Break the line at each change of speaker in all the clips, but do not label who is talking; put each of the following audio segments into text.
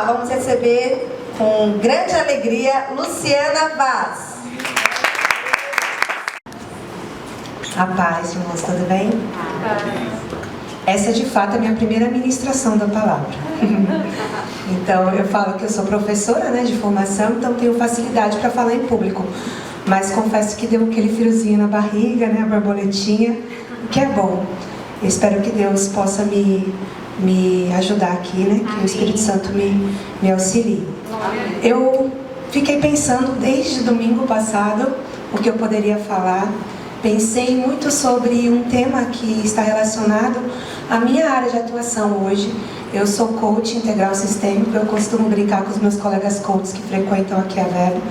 lá, vamos receber com grande alegria Luciana Vaz. A paz, irmãos, tudo bem? Essa de fato é a minha primeira ministração da palavra. Então eu falo que eu sou professora, né, de formação, então tenho facilidade para falar em público. Mas confesso que deu aquele friozinho na barriga, né, a borboletinha, que é bom. Eu espero que Deus possa me ajudar aqui, né, que o Espírito Santo me auxilie. Eu fiquei pensando desde domingo passado o que eu poderia falar. Pensei muito sobre um tema que está relacionado à minha área de atuação hoje. Eu sou coach integral sistêmico, eu costumo brincar com os meus colegas coaches que frequentam aqui a Verbo,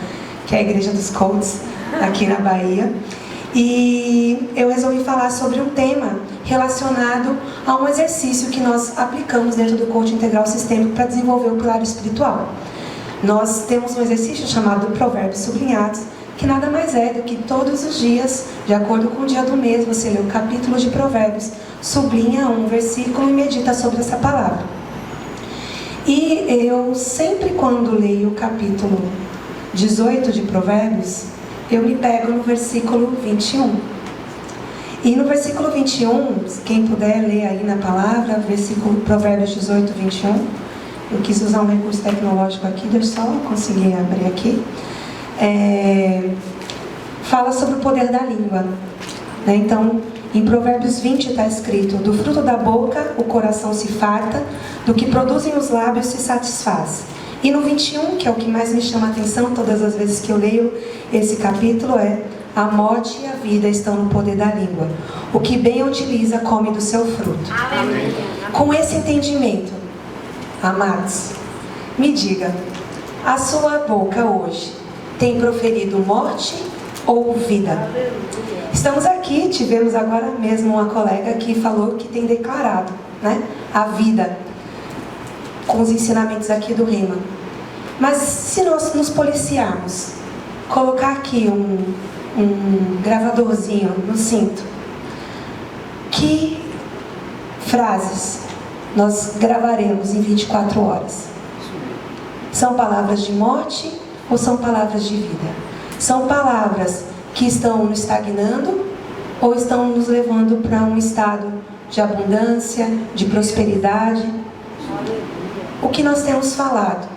que é a igreja dos coaches aqui na Bahia. E eu resolvi falar sobre um tema relacionado a um exercício que nós aplicamos dentro do coach integral sistêmico para desenvolver o pilar espiritual. Nós temos um exercício chamado Provérbios Sublinhados, que nada mais é do que todos os dias, de acordo com o dia do mês, você lê um capítulo de Provérbios, sublinha um versículo e medita sobre essa palavra. E eu sempre, quando leio o capítulo 18 de Provérbios, eu me pego no versículo 21. E no versículo 21, quem puder ler aí na palavra, versículo Provérbios 18, 21, eu quis usar um recurso tecnológico aqui, deixa eu só conseguir abrir aqui. Fala sobre o poder da língua, né? Então, em Provérbios 20 está escrito: do fruto da boca o coração se farta, do que produzem os lábios se satisfaz. E no 21, que é o que mais me chama a atenção todas as vezes que eu leio esse capítulo, é: a morte e a vida estão no poder da língua, o que bem utiliza come do seu fruto. Amém. Com esse entendimento, amados, me diga, a sua boca hoje tem proferido morte ou vida? Estamos aqui, tivemos agora mesmo uma colega que falou que tem declarado, né, a vida com os ensinamentos aqui do Rema. Mas se nós nos policiarmos, colocar aqui um gravadorzinho no cinto, que frases nós gravaremos em 24 horas? São palavras de morte ou são palavras de vida? São palavras que estão nos estagnando ou estão nos levando para um estado de abundância, de prosperidade? O que nós temos falado?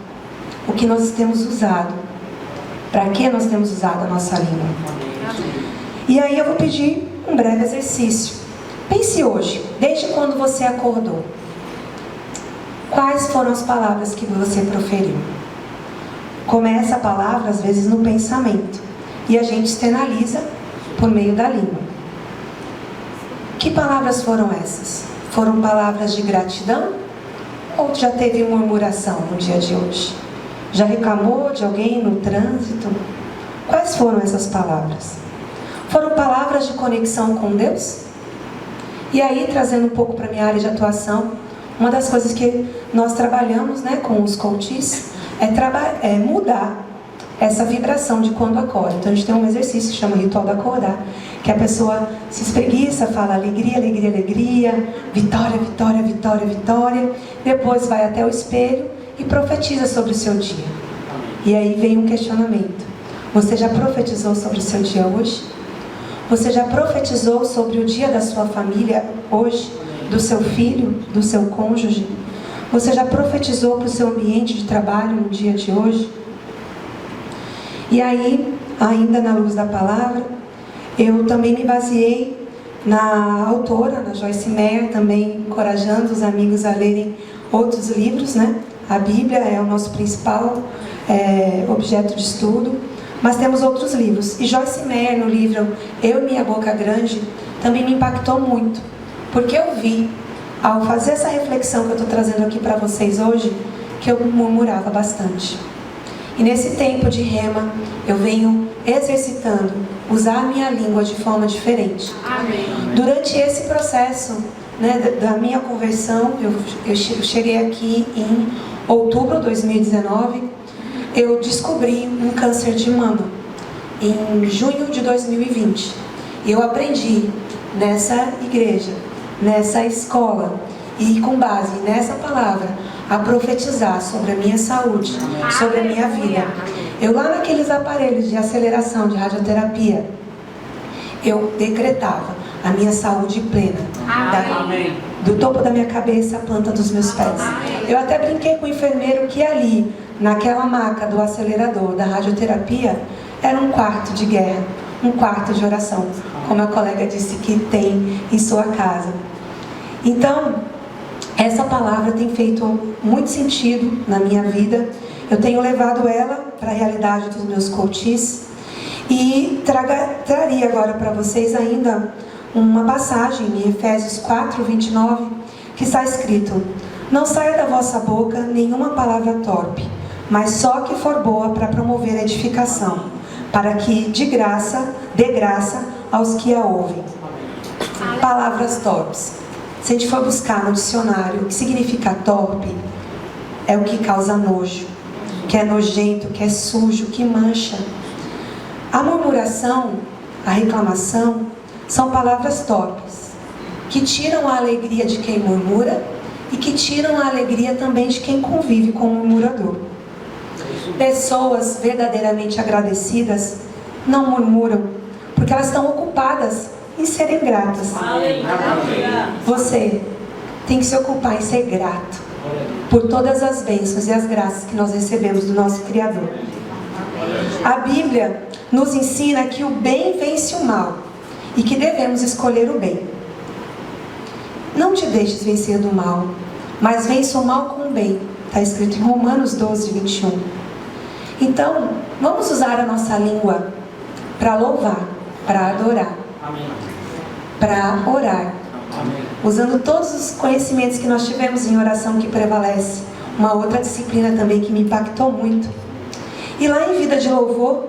O que nós temos usado? Para que nós temos usado a nossa língua? E aí eu vou pedir um breve exercício. Pense hoje, desde quando você acordou, quais foram as palavras que você proferiu? Começa a palavra, às vezes, no pensamento, e a gente externaliza por meio da língua. Que palavras foram essas? Foram palavras de gratidão? Ou já teve murmuração no dia de hoje? Já reclamou de alguém no trânsito? Quais foram essas palavras? Foram palavras de conexão com Deus? E aí, trazendo um pouco para a minha área de atuação, uma das coisas que nós trabalhamos, né, com os coaches é mudar essa vibração de quando acorda. Então a gente tem um exercício que chama Ritual do Acordar, que a pessoa se espreguiça, fala alegria, alegria, alegria, vitória, vitória, vitória, vitória. Depois vai até o espelho e profetiza sobre o seu dia. E aí vem um questionamento: você já profetizou sobre o seu dia hoje? Você já profetizou sobre o dia da sua família hoje? Do seu filho, do seu cônjuge? Você já profetizou para o seu ambiente de trabalho no dia de hoje? E aí, ainda na luz da palavra, eu também me baseei na autora, na Joyce Meyer, também encorajando os amigos a lerem outros livros, né? A Bíblia é o nosso principal objeto de estudo, mas temos outros livros. E Joyce Meyer, no livro Eu e Minha Boca Grande, também me impactou muito, porque eu vi, ao fazer essa reflexão que eu estou trazendo aqui para vocês hoje, que eu murmurava bastante. E nesse tempo de Rema, eu venho exercitando, usar a minha língua de forma diferente. Amém. Durante esse processo, né, da minha conversão, eu cheguei aqui em outubro de 2019, eu descobri um câncer de mama, em junho de 2020. E eu aprendi nessa igreja, nessa escola, e com base nessa palavra, a profetizar sobre a minha saúde, sobre a minha vida. Eu lá naqueles aparelhos de aceleração, de radioterapia, eu decretava a minha saúde plena, do topo da minha cabeça à planta dos meus pés. Eu até brinquei com o enfermeiro que ali, naquela maca do acelerador da radioterapia, era um quarto de guerra, um quarto de oração, como a colega disse que tem em sua casa. Então, essa palavra tem feito muito sentido na minha vida. Eu tenho levado ela para a realidade dos meus coaches e traria agora para vocês ainda uma passagem em Efésios 4, 29, que está escrito: não saia da vossa boca nenhuma palavra torpe, mas só que for boa para promover a edificação, para que dê graça aos que a ouvem. Palavras torpes. Se a gente for buscar no dicionário o que significa torpe, é o que causa nojo, que é nojento, que é sujo, que mancha. A murmuração, a reclamação, são palavras torpes, que tiram a alegria de quem murmura e que tiram a alegria também de quem convive com o murmurador. Pessoas verdadeiramente agradecidas não murmuram, porque elas estão ocupadas em serem gratas. Você tem que se ocupar em ser grato por todas as bênçãos e as graças que nós recebemos do nosso Criador. A Bíblia nos ensina que o bem vence o mal e que devemos escolher o bem. Não te deixes vencer do mal, mas vença o mal com o bem. Está escrito em Romanos 12, 21. Então, vamos usar a nossa língua para louvar, para adorar, para orar, usando todos os conhecimentos que nós tivemos em oração que prevalece. Uma outra disciplina também que me impactou muito. E lá em Vida de Louvor,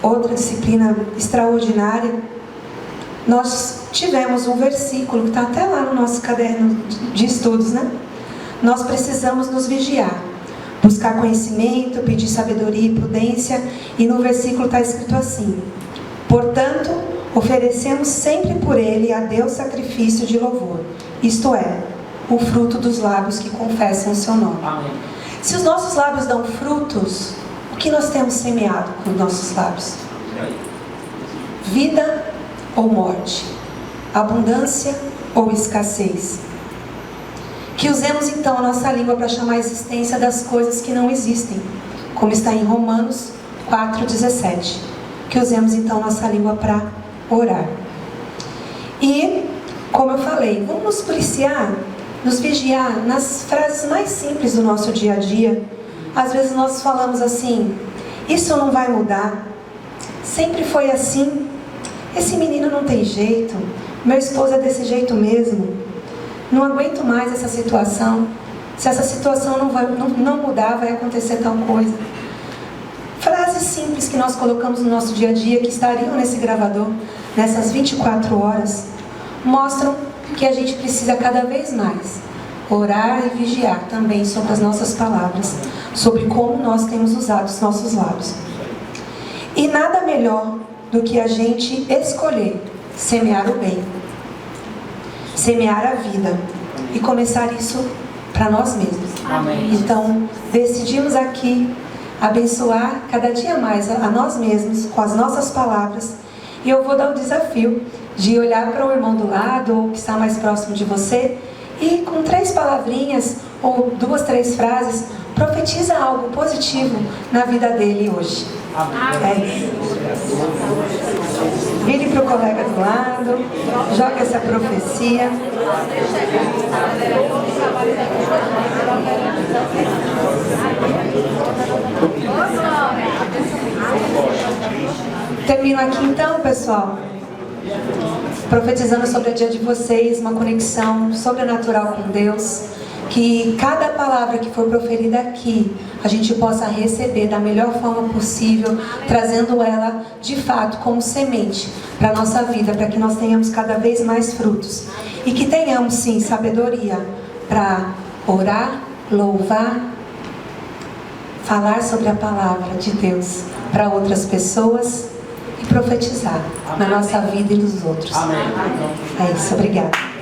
outra disciplina extraordinária, nós tivemos um versículo que está até lá no nosso caderno de estudos, né? Nós precisamos nos vigiar, buscar conhecimento, pedir sabedoria e prudência. E no versículo está escrito assim: portanto, oferecemos sempre por ele a Deus sacrifício de louvor, isto é, o fruto dos lábios que confessam o seu nome. Amém. Se os nossos lábios dão frutos, o que nós temos semeado com os nossos lábios? Vida ou morte? Abundância ou escassez? Que usemos então a nossa língua para chamar a existência das coisas que não existem, como está em Romanos 4,17. Que usemos então a nossa língua para orar. E, como eu falei, vamos nos policiar, nos vigiar nas frases mais simples do nosso dia a dia. Às vezes nós falamos assim: isso não vai mudar, sempre foi assim, esse menino não tem jeito, meu esposo é desse jeito mesmo, não aguento mais essa situação, se essa situação não mudar, vai acontecer tal coisa. Frases simples que nós colocamos no nosso dia a dia, que estariam nesse gravador, nessas 24 horas, mostram que a gente precisa cada vez mais orar e vigiar também sobre as nossas palavras, sobre como nós temos usado os nossos lábios. E nada melhor do que a gente escolher semear o bem, semear a vida e começar isso para nós mesmos. Amém. Então, decidimos aqui abençoar cada dia mais a nós mesmos com as nossas palavras. E eu vou dar o desafio de olhar para o irmão do lado ou que está mais próximo de você e com 3 palavrinhas ou 2, 3 frases, profetiza algo positivo na vida dele hoje. Amém. Vire para o colega do lado, joga essa profecia. Termino aqui então, pessoal, profetizando sobre o dia de vocês, uma conexão sobrenatural com Deus, que cada palavra que for proferida aqui, a gente possa receber da melhor forma possível, trazendo ela de fato como semente para a nossa vida, para que nós tenhamos cada vez mais frutos e que tenhamos sim sabedoria para orar, louvar, falar sobre a palavra de Deus para outras pessoas e profetizar na nossa vida e nos outros. Amém. É isso, obrigada.